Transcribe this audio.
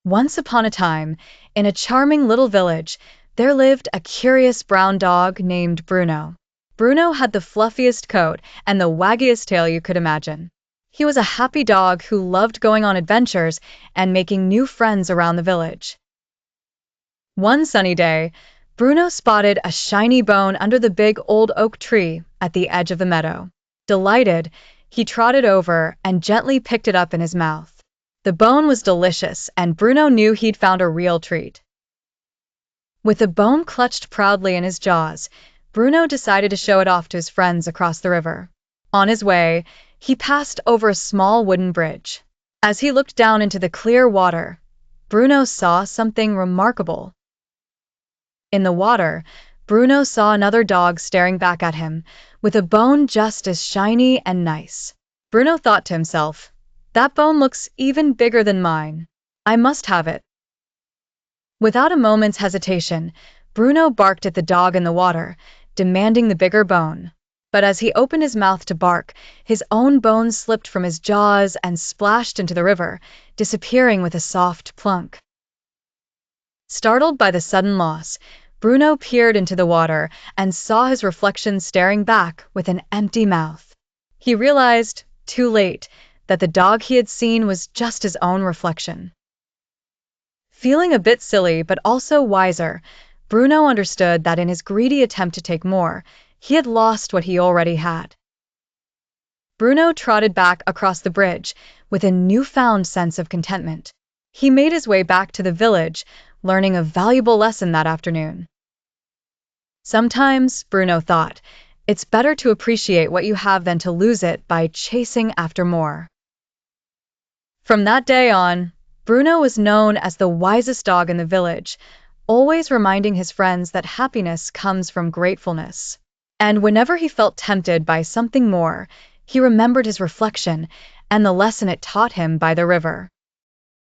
Once upon a time, in a charming little village, there lived a curious brown dog named Bruno. Bruno had the fluffiest coat and the waggiest tail you could imagine. He was a happy dog who loved going on adventures and making new friends around the village. One sunny day, Bruno spotted a shiny bone under the big old oak tree at the edge of the meadow. Delighted, he trotted over and gently picked it up in his mouth. The bone was delicious, and Bruno knew he'd found a real treat. With the bone clutched proudly in his jaws, Bruno decided to show it off to his friends across the river. On his way, he passed over a small wooden bridge. As he looked down into the clear water, Bruno saw something remarkable. In the water, Bruno saw another dog staring back at him, with a bone just as shiny and nice. Bruno thought to himself, "That bone looks even bigger than mine. I must have it." Without a moment's hesitation, Bruno barked at the dog in the water, demanding the bigger bone. But as he opened his mouth to bark, his own bone slipped from his jaws and splashed into the river, disappearing with a soft plunk. Startled by the sudden loss, Bruno peered into the water and saw his reflection staring back with an empty mouth. He realized, too late, that the dog he had seen was just his own reflection. Feeling a bit silly but also wiser, Bruno understood that in his greedy attempt to take more, he had lost what he already had. Bruno trotted back across the bridge with a newfound sense of contentment. He made his way back to the village, learning a valuable lesson that afternoon. Sometimes, Bruno thought, it's better to appreciate what you have than to lose it by chasing after more. From that day on, Bruno was known as the wisest dog in the village, always reminding his friends that happiness comes from gratefulness. And whenever he felt tempted by something more, he remembered his reflection and the lesson it taught him by the river.